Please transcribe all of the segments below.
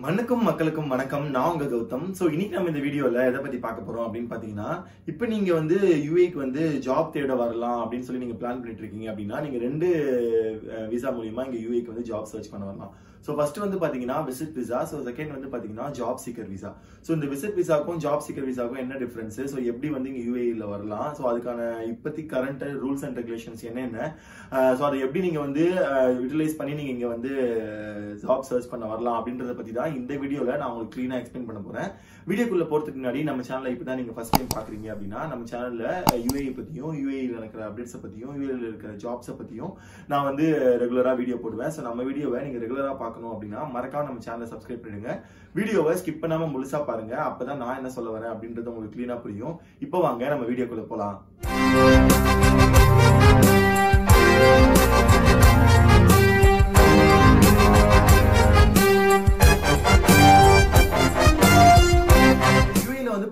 மண்ணுக்கும் மக்களுக்கும் வணக்கம். நான் உங்க கௌதம். சோ இன்னைக்கு நம்ம இந்த வீடியோல எதை பத்தி பார்க்க போறோம் அப்படின்னு பாத்தீங்கன்னா, இப்போ நீங்க வந்து யுஏக்கு வந்து ஜாப் தேட வரலாம் அப்படின்னு சொல்லி நீங்க பிளான் பண்ணிட்டு இருக்கீங்க அப்படின்னா, நீங்க ரெண்டு விசா மூலியமா இங்க யுஏக்கு வந்து ஜாப் சர்ச் பண்ண வரலாம். சோ ஃபர்ஸ்ட் வந்து பாத்தீங்கன்னா விசிட் விசா, சோ செகண்ட் வந்து பாத்தீங்கன்னா ஜாப் சீக்கர் விசா. சோ இந்த விசிட் விசாக்கும் ஜாப் சீக்கர் விசாக்கும் என்ன டிஃபரன்ஸ், சோ எப்படி வந்து இங்க யுஏல வரலாம், சோ அதுக்கான இப்போதைக்கு கரண்ட் ரூல்ஸ் அண்ட் ரெகுலேஷன்ஸ் என்னென்ன, சோ அதை எப்படி நீங்க வந்து யூட்டிலைஸ் பண்ணி நீங்க இங்க வந்து ஜாப் சர்ச் பண்ண வரலாம் அப்படின்றத பத்தி தான் இந்த வீடியோல நான் உங்களுக்கு கிளீனா எக்ஸ்பிளைன் பண்ண போறேன். வீடியோக்குள்ள போறதுக்கு முன்னாடி நம்ம சேனலை இப்பதான் நீங்க ஃபர்ஸ்ட் டைம் பாக்குறீங்க அப்படின்னா, நம்ம சேனல்ல யுஏஇ பத்தியும் யுஏஇல இருக்கிற அப்டேட்ஸை பத்தியும் யுஏஇல இருக்கிற ஜாப்ஸை பத்தியும் நான் வந்து ரெகுலரா வீடியோ போடுவேன். சோ நம்ம வீடியோவை நீங்க ரெகுலரா பார்க்கணும் அப்படின்னா மறக்காம நம்ம சேனலை சப்ஸ்கிரைப் பண்ணிடுங்க. வீடியோவை ஸ்கிப் பண்ணாம முழுசா பாருங்க. அப்பதான் நான் என்ன சொல்ல வரேன் அப்படின்றது உங்களுக்கு கிளீனா புரியும். இப்போ வாங்க நம்ம வீடியோக்குள்ள போலாம்.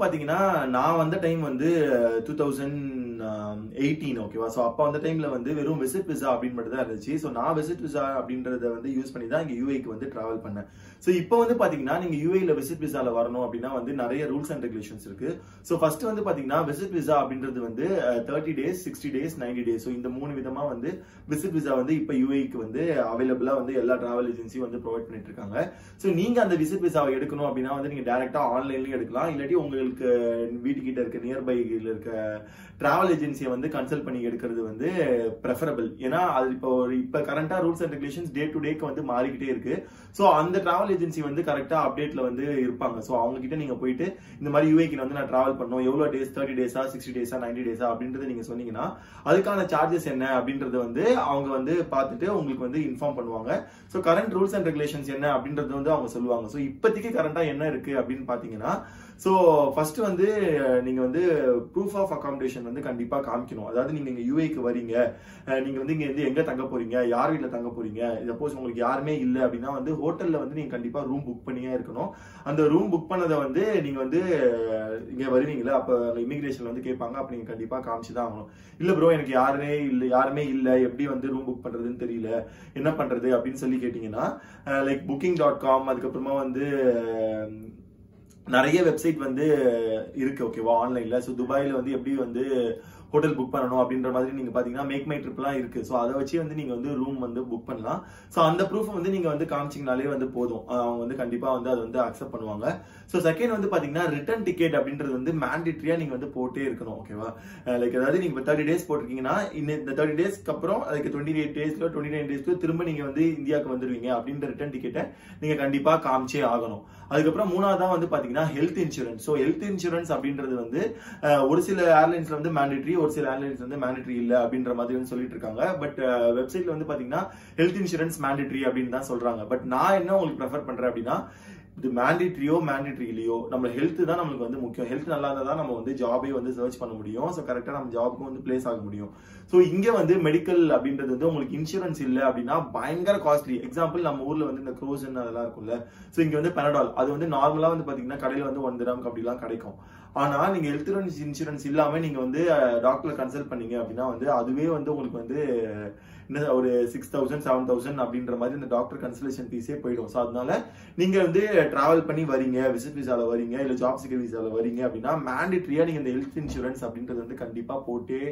பாத்தீங்கன்னா நான் வந்த டைம் வந்து 2018 ஓகேவா. சோ அப்ப அந்த டைம்ல வந்து வெறும் விசிட் விசா அப்படின்னு மட்டும் தான் இருந்துச்சு. சோ நான் விசிட் விசா அப்படின்றத வந்து யூஸ் பண்ணி தான் இங்க யுஏக்கு வந்து டிராவல் பண்ணேன். சோ இப்போ வந்து பாத்தீங்கன்னா நீங்க யுஏல விசிட் விசால வரணும் அப்படின்னா வந்து நிறைய ரூல்ஸ் அண்ட் ரெகுலேஷன்ஸ் இருக்கு. சோ ஃபர்ஸ்ட் வந்து பாத்தீங்கன்னா விசிட் விசா அப்படின்றது வந்து 30 டேஸ், 60 டேஸ், 90 டேஸ். சோ இந்த மூணு விதமா வந்து விசிட் விசா வந்து இப்ப யுஏக்கு வந்து அவைலபிளா வந்து எல்லா டிராவல் ஏஜென்சியும் வந்து ப்ரொவைட் பண்ணிட்டு இருக்காங்க. சோ நீங்க அந்த விசிட் விசாவை எடுக்கணும் அப்படின்னா வந்து நீங்க டைரக்டா ஆன்லைன்லயும் எடுக்கலாம், இல்லாட்டி உங்களுக்கு வீட்டுக்கிட்ட இருக்க நியர்பைல இருக்க டிராவல் ஏஜென்சியை வந்து கன்சல்ட் பண்ணி எடுக்கிறது வந்து ப்ரெஃபரபிள். ஏன்னா அது இப்ப கரண்டா rules and regulations day to டேக்கு வந்து மாறிக்கிட்டே இருக்கு. சோ அந்த டிராவல் ஏஜென்சி வந்து கரெக்டா அப்டேட்ல வந்து இருப்பாங்க. சோ அவங்க கிட்ட நீங்க போயிட்டு இந்த மாதிரி யுஏக்கு வந்து நான் டிராவல் பண்ணணும், எவ்வளவு டேஸ், 30 டேஸா, 60 டேஸா, 90 டேஸா அப்படின்றத நீங்க சொன்னீங்கன்னா அதுக்கான சார்ஜஸ் என்ன அப்படின்றது வந்து அவங்க வந்து பார்த்துட்டு உங்களுக்கு வந்து இன்ஃபார்ம் பண்ணுவாங்க. So current rules and regulations என்ன அப்படின்றது வந்து அவங்க சொல்லுவாங்க. சோ இப்போதைக்கு கரண்டா என்ன இருக்கு அப்படின்னு பாத்தீங்கன்னா, சோ ஃபர்ஸ்ட் வந்து நீங்க வந்து ப்ரூஃப் ஆஃப் அகாமடேஷன் வந்து கண்டிப்பா காமிக்கணும். அதாவது நீங்க இங்க யுஏக்கு வரீங்க, நீங்க வந்து இங்க இருந்து எங்க தங்க போறீங்க, யார் வீட்டுல தங்க போறீங்க, சப்போஸ் உங்களுக்கு யாருமே இல்ல அப்படின்னா வந்து ஹோட்டல்ல வந்து நீங்க கண்டிப்பா ரூம் புக் பண்ணியே இருக்கணும். அந்த ரூம் புக் பண்ணதை வந்து நீங்க வந்து இங்க வருவீங்களா அப்ப இமிகிரேஷன்ல வந்து கேட்பாங்க, அப்ப நீங்க கண்டிப்பா காமிச்சுதான் ஆகணும். இல்ல ப்ரோ எனக்கு யாருமே இல்ல எப்படி வந்து ரூம் புக் பண்றதுன்னு தெரியல, என்ன பண்றது அப்படின்னு சொல்லி கேட்டீங்கன்னா லைக் booking.com, அதுக்கப்புறமா வந்து நிறைய வெப்சைட் வந்து இருக்கு ஓகேவா ஆன்லைன்ல. ஸோ துபாயில வந்து எப்படி வந்து ஹோட்டல் புக் பண்ணணும் அப்படின்ற மாதிரி நீங்க பாத்தீங்கன்னா மேக் மை ட்ரிப்லாம் இருக்கு. ஸோ அதை வச்சு வந்து நீங்க வந்து ரூம் வந்து புக் பண்ணலாம். ஸோ அந்த ப்ரூஃப் வந்து நீங்க வந்து காமிச்சிங்கனாலே வந்து போதும், அவங்க வந்து கண்டிப்பா வந்து அதை வந்து அக்செப்ட் பண்ணுவாங்க. ஸோ செகண்ட் வந்து பாத்தீங்கன்னா ரிட்டர்ன் டிக்கெட் அப்படின்றது வந்து மேண்டேட்டரியா நீங்க வந்து போட்டே இருக்கணும் ஓகேவா. லைக் அதாவது நீங்க 30 டேஸ் போட்டிருக்கீங்கன்னா இந்த 30 டேஸ்க்கு அப்புறம் அதுக்கு 28 டேஸ்ல 29 டேஸ்ல திரும்ப நீங்க வந்து இந்தியாவுக்கு வந்துருவீங்க அப்படின்ற ரிட்டர்ன் டிக்கெட்டை நீங்க கண்டிப்பா காமிச்சே ஆகணும். அதுக்கப்புறம் மூணாவதா வந்து பாத்தீங்கன்னா health insurance. So health insurance அப்படின்றது வந்து ஒரு சில ஏர்லைன்ஸ்ல வந்து மேண்டேட்டரி, ஒரு சில ஏர்லைன்ஸ் வந்து மேண்டேட்டரி இல்ல அப்படின்ற மாதிரி வந்து சொல்லிட்டு இருக்காங்க. பட் வெப்சைட்ல வந்து பாத்தீங்கன்னா ஹெல்த் இன்சூரன்ஸ் மேண்டேட்டரி அப்படின்னு தான் சொல்றாங்க. பட் நான் என்ன உங்களுக்கு ப்ரெஃபர் பண்றேன் அப்படின்னா, இது மேண்டேட்டரி இல்லையோ நம்ம ஹெல்த் தான் நம்மளுக்கு வந்து முக்கியம். ஹெல்த் நல்லா இருந்தா தான் நம்ம வந்து ஜாபே வந்து சர்ச் பண்ண முடியும். ஸோ கரெக்டா நம்ம ஜாபுக்கும் வந்து பிளேஸ் ஆக முடியும். ஸோ இங்க வந்து மெடிக்கல் அப்படின்றது வந்து உங்களுக்கு இன்சூரன்ஸ் இல்ல அப்படின்னா பயங்கர காஸ்ட்லி. எக்ஸாம்பிள் நம்ம ஊர்ல வந்து இந்த க்ரோசன் அதெல்லாம் இருக்கும்ல, ஸோ இங்க வந்து பெனடால் அது வந்து நார்மலா வந்து பாத்தீங்கன்னா கடையில வந்து 1 dirham அப்படிலாம் கிடைக்கும். ஆனா நீங்க ஹெல்த் இன்சூரன்ஸ் இல்லாம நீங்க வந்து டாக்டரை கன்சல்ட் பண்ணீங்க அப்படின்னா வந்து அதுவே வந்து உங்களுக்கு வந்து ஒரு 6000 7000 அப்படின்ற மாதிரி இந்த டாக்டர் கன்சல்டேஷன் ஃபீஸே போயிடும். ஸோ அதனால நீங்க வந்து டிராவல் பண்ணி வரீங்க, விசிட் விசால வரீங்க, இல்ல ஜாப் சீக்கர் விசால வரீங்க அப்படின்னா மேண்டேட்டரியா நீங்க இந்த ஹெல்த் இன்சூரன்ஸ் அப்படின்றது வந்து கண்டிப்பா போட்டே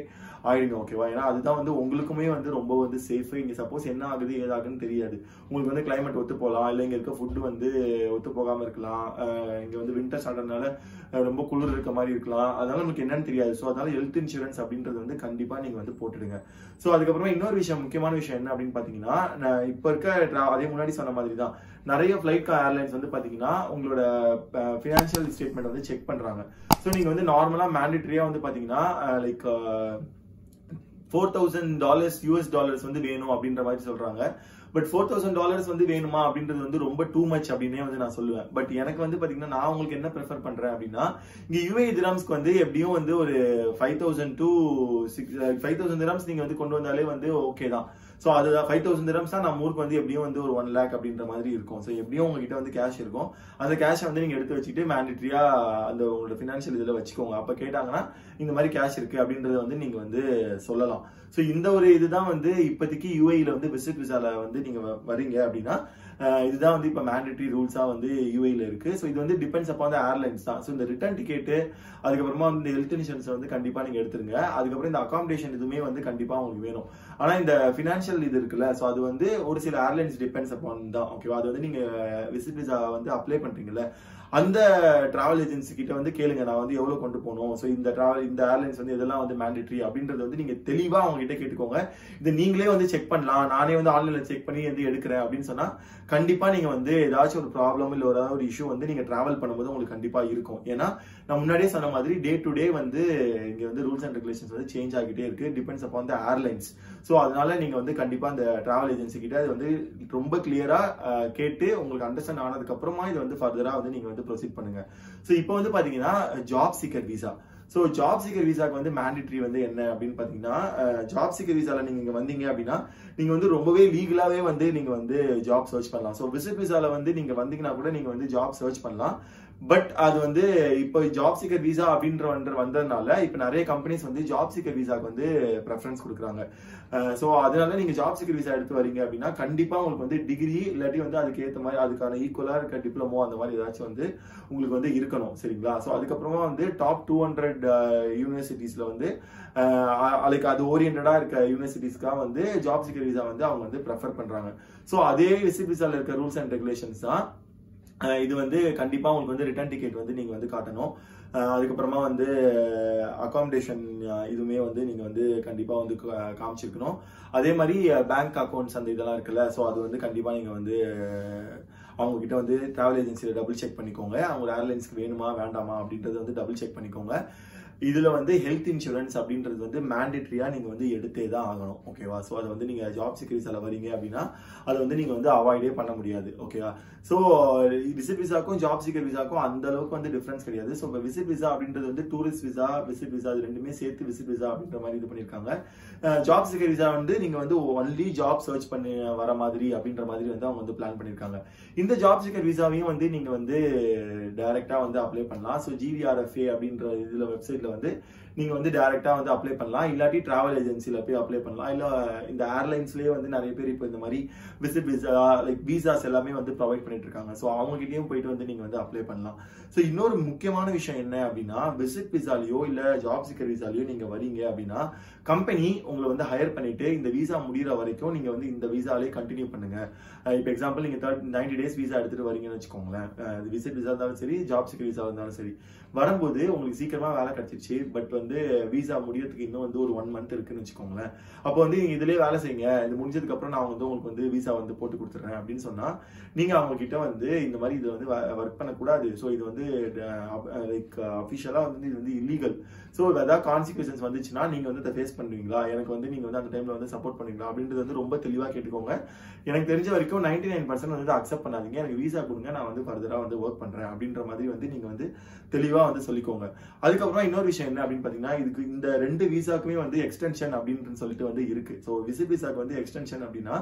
ஆயிடுங்க ஓகேவா. ஏன்னா அதுதான் வந்து உங்களுக்குமே வந்து ரொம்ப வந்து சேஃப். இங்க சப்போஸ் என்ன ஆகுது ஏதாகுன்னு தெரியாது. உங்களுக்கு வந்து கிளைமேட் ஒத்து போகலாம், இல்ல இங்க இருக்க ஃபுட் வந்து ஒத்து போகாம இருக்கலாம், இங்க வந்து வின்டர் ஸ்டார்ட்னால ரொம்ப குளிர் இருக்க மாதிரி இருக்கலாம், அதனால நமக்கு என்னன்னு தெரியாது. ஸோ அதனால ஹெல்த் இன்சூரன்ஸ் அப்படின்றது வந்து கண்டிப்பா நீங்க வந்து போட்டுடுங்க. ஸோ அதுக்கப்புறமா இன்னொரு விஷயம், முக்கியமான விஷயம் என்ன அப்படின்னு பாத்தீங்கன்னா, இப்ப இருக்க அதே முன்னாடி சொன்ன மாதிரி தான் நிறைய ஃபிளைட் ஏர்லைன்ஸ் வந்து பாத்தீங்கன்னா உங்களோட பினான்சியல் ஸ்டேட்மெண்ட் வந்து செக் பண்றாங்க. ஸோ நீங்க வந்து நார்மலா மேண்டேட்டரியா வந்து பாத்தீங்கன்னா லைக் $4000 யூஎஸ் டாலர்ஸ் வந்து வேணும் அப்படின்ற மாதிரி சொல்றாங்க. பட் $4000 வந்து வேணுமா அப்படின்றது வந்து ரொம்ப டூ மச் அப்படின்னே வந்து நான் சொல்லுவேன். பட் எனக்கு வந்து பாத்தீங்கன்னா நான் உங்களுக்கு என்ன ப்ரிஃபர் பண்றேன் அப்படின்னா, இங்க யுஏஇ திரம்ஸ்க்கு வந்து எப்படியும் வந்து ஒரு 5000 to 5000 திரம்ஸ் நீங்க வந்து கொண்டு வந்தாலே வந்து ஓகே தான். சோ அதுதான் 5000 dirhams தான் நம்ம ஊருக்கு வந்து எப்படியும் வந்து ஒரு 1 lakh அப்படின்ற மாதிரி இருக்கும். சோ எப்படியும் உங்ககிட்ட வந்து கேஷ் இருக்கும். அந்த கேஷை வந்து நீங்க எடுத்து வச்சுட்டு மேண்டேட்டரியா அந்த உங்களோட பினான்சியல் இதுல வச்சுக்கோங்க. அப்ப கேட்டாங்கன்னா இந்த மாதிரி கேஷ் இருக்கு அப்படின்றத வந்து நீங்க வந்து சொல்லலாம். சோ இந்த ஒரு இதுதான் வந்து இப்போதைக்கு யுஏஇல வந்து விசிட் விசால வந்து நீங்க வரீங்க அப்படின்னா இதுதான் வந்து இப்ப மேண்டேட்டரி ரூல்ஸா வந்து யூஏல இருக்கு. ஸோ இது வந்து டிபெண்ட்ஸ் அப்பான் ஏர்லைன்ஸ் தான். ஸோ இந்த ரிட்டர்ன் டிக்கெட், அதுக்கப்புறமா வந்து ஹெல்த் இன்சூரன்ஸ் வந்து கண்டிப்பா நீங்க எடுத்துருங்க. அதுக்கப்புறம் இந்த அகாமடேஷன் இதுவுமே வந்து கண்டிப்பா உங்களுக்கு வேணும். ஆனா இந்த பினான்சியல் இது இருக்குல்ல, ஸோ அது வந்து ஒரு சில ஏர்லைன்ஸ் டிபெண்ட்ஸ் அப்பான் தான். ஓகேவா? அது வந்து நீங்க விசிட் விசா வந்து அப்ளை பண்றீங்கல்ல, அந்த டிராவல் ஏஜென்சி கிட்ட வந்து கேளுங்க, நான் வந்து எவ்வளவு கொண்டு போகணும், ஸோ இந்த ஏர்லைன்ஸ் வந்து இதெல்லாம் வந்து மேண்டேட்டரி அப்படின்றது வந்து நீங்க தெளிவா அவங்க கிட்ட கேட்டுக்கோங்க. இது நீங்களே வந்து செக் பண்ணலாம், நானே வந்து ஆன்லைன்ல செக் பண்ணி வந்து எடுக்கிறேன் அப்படின்னு சொன்னா கண்டிப்பா நீங்க வந்து ஏதாச்சும் ஒரு ப்ராப்ளம் இல்ல ஏதாவது ஒரு இஷ்யூ வந்து நீங்க டிராவல் பண்ணும்போது உங்களுக்கு கண்டிப்பா இருக்கும். ஏன்னா நான் முன்னாடியே சொன்ன மாதிரி டே டு டே வந்து இங்க வந்து ரூல்ஸ் அண்ட் ரெகுலேஷன்ஸ் வந்து சேஞ்ச் ஆகிட்டே இருக்கு, depends upon the airlines. So அதனால நீங்க வந்து கண்டிப்பா அந்த டிராவல் ஏஜென்சி கிட்ட அது வந்து ரொம்ப கிளியரா கேட்டு உங்களுக்கு அண்டர்ஸ்டாண்ட் ஆனதுக்கு அப்புறமா இது வந்து ஃபர்தரா வந்து நீங்க வந்து ப்ரொசீட் பண்ணுங்க. ஸோ இப்போ வந்து பாத்தீங்கன்னா job seeker visa. So job seeker விசாக்கு வந்து மேண்டேட்டரி வந்து என்ன அப்படின்னு பாத்தீங்கன்னா, ஜாப் சீக்கர் விசால நீங்க இங்க வந்தீங்க அப்படின்னா நீங்க வந்து ரொம்பவே லீகலாவே வந்து நீங்க வந்து ஜாப் சர்ச் பண்ணலாம். ஸோ விசிட் விசால வந்து நீங்க வந்தீங்கன்னா கூட நீங்க வந்து ஜாப் சர்ச் பண்ணலாம். பட் அது வந்து இப்போ ஜாப் சீக்கர் விசா அப்படின்ற வந்ததுனால இப்ப நிறைய கம்பெனிஸ் வந்து ஜாப் சீக்கர் விசாக்கு வந்து ப்ரெஃபரன்ஸ் கொடுக்குறாங்க. ஸோ அதனால நீங்க ஜாப் சீக்கர் விசா எடுத்து வரீங்க அப்படின்னா கண்டிப்பா உங்களுக்கு வந்து டிகிரி இல்லாட்டி வந்து அதுக்கு ஏற்ற மாதிரி அதுக்கான ஈக்குவலா இருக்க டிப்ளமோ அந்த மாதிரி ஏதாச்சும் வந்து உங்களுக்கு வந்து இருக்கணும். சரிங்களா? ஸோ அதுக்கப்புறமா வந்து டாப் 200 யூனிவர்சிட்டிஸ்ல வந்து லைக் அது ஓரியன்டா இருக்க யூனிவர்சிட்டிஸ்க்காக வந்து ஜாப் சீக்கர் விசா வந்து அவங்க வந்து ப்ரெஃபர் பண்றாங்க. ஸோ அதே விசிட் விசால இருக்க ரூல்ஸ் அண்ட் ரெகுலேஷன்ஸ் தான் இது வந்து கண்டிப்பா உங்களுக்கு வந்து ரிட்டர்ன் டிக்கெட் வந்து நீங்க வந்து காட்டணும். அதுக்கப்புறமா வந்து அகாமடேஷன் இதுவுமே வந்து நீங்க வந்து கண்டிப்பா வந்து காமிச்சிருக்கணும். அதே மாதிரி பேங்க் அக்கௌண்ட்ஸ் அந்த இதெல்லாம் இருக்குல்ல, ஸோ அது வந்து கண்டிப்பா நீங்க வந்து அவங்க கிட்ட வந்து டிராவல் ஏஜென்சியில டபுள் செக் பண்ணிக்கோங்க. அவங்க ஏர்லைன்ஸ்க்கு வேணுமா வேண்டாமா அப்படின்றது வந்து டபுள் செக் பண்ணிக்கோங்க. இதுல வந்து ஹெல்த் இன்சூரன்ஸ் அப்படின்றது வந்து மேண்டேட்டரியா நீங்க வந்து எடுத்தே தான் ஆகணும். ஓகேவா? ஸோ அது வந்து நீங்க ஜாப் சீக்கர் விசால வரீங்க அப்படின்னா அதை வந்து நீங்க வந்து அவாய்டே பண்ண முடியாது. ஓகேவா? ஸோ விசிட் விசாக்கும் ஜாப் சீக்கர் விசாக்கும் அந்த அளவுக்கு வந்து டிஃபரன்ஸ் கிடையாது. ஸோ இப்போ விசிட் விசா அப்படின்றது வந்து டூரிஸ்ட் விசா, விசிட் விசா இது ரெண்டுமே சேர்த்து விசிட் விசா அப்படின்ற மாதிரி இது பண்ணிருக்காங்க. ஜாப் சீக்கர் விசா வந்து நீங்க வந்து ஒன்லி ஜாப் சர்ச் பண்ணி வர மாதிரி அப்படின்ற மாதிரி வந்து அவங்க வந்து பிளான் பண்ணிருக்காங்க. இந்த ஜாப் சீக்கர் விசாவையும் வந்து நீங்க வந்து டைரக்டா வந்து அப்ளை பண்ணலாம். ஸோ GVRFA அப்படின்ற இதுல வெப்சைட்ல வந்து நீங்க வந்து டைரக்டா வந்து அப்ளை பண்ணலாம். இல்லாட்டி டிராவல் ஏஜென்சில போய் அப்ளை பண்ணலாம். இல்ல இந்த ஏர்லைன்ஸ்லயே வந்து நிறைய பேர் இப்போ இந்த மாதிரி விசிட் விசா லைக் விசாஸ் எல்லாமே வந்து ப்ரொவைட் பண்ணிட்டு இருக்காங்க. ஸோ அவங்க கிட்டயும் போயிட்டு வந்து நீங்க வந்து அப்ளை பண்ணலாம். ஸோ இன்னொரு முக்கியமான விஷயம் என்ன அப்படின்னா, விசிட் விசாலையோ இல்ல ஜாப் சீக்கர் விசாலையோ நீங்க வரீங்க அப்படின்னா கம்பெனி உங்களை வந்து ஹையர் பண்ணிட்டு இந்த விசா முடிகிற வரைக்கும் நீங்க வந்து இந்த விசாலே கண்டினியூ பண்ணுங்க. இப்போ எக்ஸாம்பிள் நீங்க 90 days விசா எடுத்துட்டு வரீங்கன்னு வச்சுக்கோங்களேன். விசிட் விசா இருந்தாலும் சரி, ஜாப் சீக்கர் விசா இருந்தாலும் சரி, வரும்போது உங்களுக்கு சீக்கிரமா வேலை கிடைச்சிருச்சு, பட் வந்து விசா முடியறதுக்கு இன்னும் வந்து ஒரு 1 month இருக்குன்னு வச்சுக்கோங்களேன். அப்போ வந்து நீங்க இதுலயே வேலை செய்யுங்க, இது முடிஞ்சதுக்கு அப்புறம் நான் வந்து உங்களுக்கு வந்து விசா வந்து போட்டு கொடுத்துறேன் அப்படின்னு சொன்னா நீங்க அவங்க கிட்ட வந்து இந்த மாதிரி இது வந்து ஒர்க் பண்ணக்கூடாது. ஸோ இது வந்து லைக் அபிஷியலா வந்து இது வந்து இல்லீகல். ஸோ ஏதாவது கான்சிக்வன்சஸ் வந்துச்சுன்னா நீங்க வந்து அதை ஃபேஸ் பண்ணுவீங்களா, எனக்கு வந்து நீங்க வந்து அந்த டைம்ல வந்து சப்போர்ட் பண்ணுவீங்களா அப்படின்றது வந்து ரொம்ப தெளிவா கேட்டுக்கோங்க. எனக்கு தெரிஞ்ச வரைக்கும் 99% வந்து அக்செப்ட் பண்ணாதீங்க. எனக்கு விசா கொடுங்க, நான் வந்து ஃபர்தரா வந்து ஒர்க் பண்றேன் அப்படின்ற மாதிரி வந்து நீங்க வந்து தெளிவா வந்து சொல்லிக்கோங்க. அதுக்கப்புறம் இன்னொரு விஷயம் என்ன அப்படின்னு பாத்தீங்கன்னா, இதுக்கு இந்த 2 விசாக்குமே வந்து எக்ஸ்டென்ஷன் அப்படின்னு சொல்லிட்டு வந்து இருக்கு. ஸோ விசிட் விசாக்கு வந்து எக்ஸ்டென்ஷன் அப்படின்னா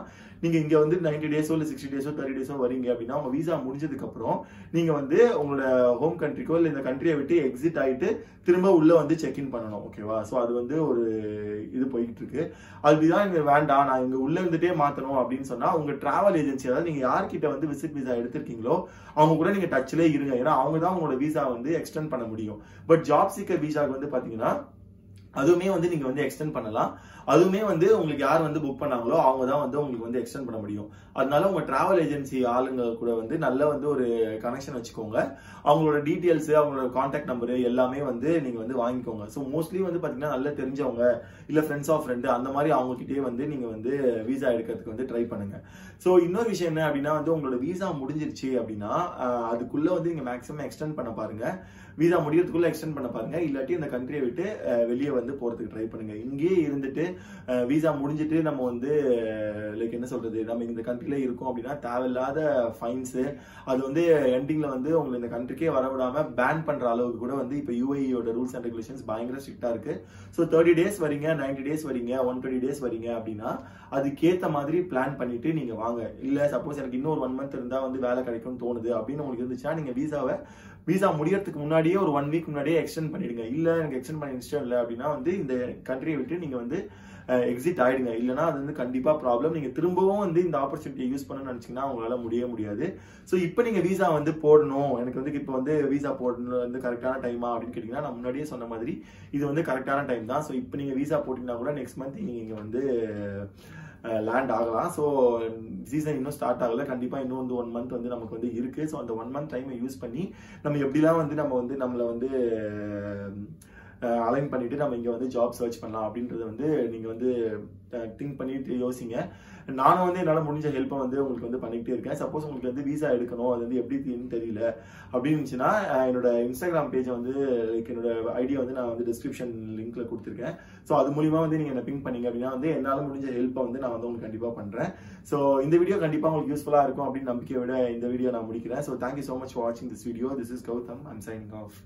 நீங்க இங்க வந்து 90 days இல்ல 60 days 30 days வரீங்க அப்படின்னா உங்க விசா முடிஞ்சதுக்கு அப்புறம் நீங்க வந்து உங்களோட ஹோம் கண்ட்ரிக்கோ இல்ல இந்த கண்ட்ரியை விட்டு எக்ஸிட் ஆயிட்டு திரும்ப உள்ள வந்து செக் இன் பண்ணணும். ஓகேவா? ஸோ அது வந்து ஒரு இது போயிட்டு இருக்கு. அதுதான் இங்க வேண்டாம், நான் இங்க உள்ள இருந்துட்டே மாத்தணும் அப்படின்னு சொன்னா உங்க டிராவல் ஏஜென்சி, அதாவது நீங்க யார்கிட்ட வந்து விசிட் விசா எடுத்திருக்கீங்களோ அவங்க கூட நீங்க டச்ல இருங்க. ஏன்னா அவங்க தான் உங்களோட விசா வந்து எக்ஸ்டெண்ட் பண்ண முடியும். பட் ஜாப் சீக்கர் விசாக்கு வந்து பாத்தீங்கன்னா அதுவுமே வந்து நீங்க வந்து எக்ஸ்டெண்ட் பண்ணலாம். அதுவுமே வந்து உங்களுக்கு யார் வந்து புக் பண்ணாங்களோ அவங்க தான் வந்து உங்களுக்கு வந்து எக்ஸ்டெண்ட் பண்ண முடியும். அதனால உங்க டிராவல் ஏஜென்சி ஆளுங்க கூட வந்து நல்ல வந்து ஒரு கனெக்ஷன் வச்சுக்கோங்க. அவங்களோட டீடைல்ஸ், அவங்களோட கான்டாக்ட் நம்பர் எல்லாமே வந்து நீங்க வந்து வாங்கிக்கோங்க. ஸோ மோஸ்ட்லி வந்து பாத்தீங்கன்னா நல்ல தெரிஞ்சவங்க இல்ல ஃப்ரெண்ட்ஸ் ஆஃப் ஃப்ரெண்ட் அந்த மாதிரி அவங்க கிட்டே வந்து நீங்க வந்து விசா எடுக்கிறதுக்கு வந்து ட்ரை பண்ணுங்க. ஸோ இன்னொரு விஷயம் என்ன அப்படின்னா வந்து உங்களோட விசா முடிஞ்சிருச்சு அப்படின்னா அதுக்குள்ள வந்து நீங்க மேக்ஸிமம் எக்ஸ்டெண்ட் பண்ண பாருங்க. விசா முடியறதுக்குள்ள எக்ஸ்டெண்ட் பண்ண பாருங்க. இல்லாட்டி இந்த கண்ட்ரியை விட்டு வெளியே வந்து போறதுக்கு ட்ரை பண்ணுங்க. இங்கேயே இருந்துட்டு விசா முடிஞ்சிட்டு நம்ம வந்து லைக் என்ன சொல்றது, நம்ம இந்த கண்ட்ரில இருக்கோம் அப்படின்னா தேவையில்லாத ஃபைன்ஸ், அது வந்து எண்டிங்ல வந்து உங்களை இந்த கண்ட்ரிக்கே வரவிடாம பேன் பண்ற அளவுக்கு கூட வந்து இப்ப யூஏஇயோட ரூல்ஸ் அண்ட் ரெகுலேஷன்ஸ் பயங்கர ஸ்ட்ரிக்டா இருக்கு. ஸோ 30 days வரீங்க, 90 days வரீங்க, 120 days வரீங்க அப்படின்னா அதுக்கேற்ற மாதிரி பிளான் பண்ணிட்டு நீங்க வாங்க. இல்ல சப்போஸ் எனக்கு இன்னொரு 1 month இருந்தா வந்து வேலை கிடைக்கும்னு தோணுது அப்படின்னு உங்களுக்கு இருந்துச்சுன்னா நீங்க விசாவை விசா முடியறதுக்கு முன்னாடியே ஒரு 1 வீக் முன்னாடியே எக்ஸ்டெண்ட் பண்ணிடுங்க. இல்ல எனக்கு எக்ஸ்டெண்ட் பண்ண இஷ்டம் இல்லை அப்படின்னா வந்து இந்த கண்ட்ரியை விட்டு நீங்க வந்து எக்ஸிட் ஆயிடுங்க. இல்லைன்னா அது வந்து கண்டிப்பா ப்ராப்ளம். நீங்க திரும்பவும் வந்து இந்த ஆப்பர்ச்சுனிட்டியை யூஸ் பண்ணணும்னு நினைச்சீங்கன்னா உங்களால முடியாது. ஸோ இப்போ நீங்க விசா வந்து போடணும், எனக்கு வந்து இப்போ வந்து விசா போடணும் வந்து கரெக்டான டைமா அப்படின்னு கேட்டீங்கன்னா, நான் முன்னாடியே சொன்ன மாதிரி இது வந்து கரெக்டான டைம் தான். ஸோ இப்போ நீங்க விசா போட்டீங்கன்னா கூட நெக்ஸ்ட் மந்த் நீங்க வந்து லேண்ட் ஆகலாம். ஸோ சீசன் இன்னும் ஸ்டார்ட் ஆகல, கண்டிப்பா இன்னும் வந்து 1 மந்த் வந்து நமக்கு வந்து இருக்கு. ஸோ அந்த 1 மந்த் டைமை யூஸ் பண்ணி நம்ம எப்படிலாம் வந்து நம்மளை வந்து அலைன் பண்ணிட்டு நம்ம இங்க வந்து ஜாப் சர்ச் பண்ணலாம் அப்படின்றத வந்து நீங்க வந்து திங்க் பண்ணிட்டு யோசிங்க. நானும் வந்து என்னால் முடிஞ்ச ஹெல்ப்பை வந்து உங்களுக்கு வந்து பண்ணிக்கிட்டே இருக்கேன். சப்போஸ் உங்களுக்கு வந்து விசா எடுக்கணும், அது வந்து எப்படி தெரியல அப்படின்னு இருந்துச்சுன்னா என்னோட இன்ஸ்டாகிராம் பேஜை வந்து லைக் என்னோட ஐடியா வந்து நான் வந்து டிஸ்கிரிப்ஷன் லிங்க்ல கொடுத்துருக்கேன். ஸோ அது மூலியமா வந்து நீங்க என்ன பிங்க் பண்ணீங்க அப்படின்னா வந்து என்னால் முடிஞ்ச ஹெல்ப்பை வந்து நான் வந்து உங்களுக்கு கண்டிப்பா பண்றேன். ஸோ இந்த வீடியோ கண்டிப்பா உங்களுக்கு யூஸ்ஃபுல்லா இருக்கும் அப்படின்னு நம்பிக்கையோட இந்த வீடியோ நான் முடிக்கிறேன். So thank you so much for வாட்சிங் this video. This is Gautham. I'm signing of.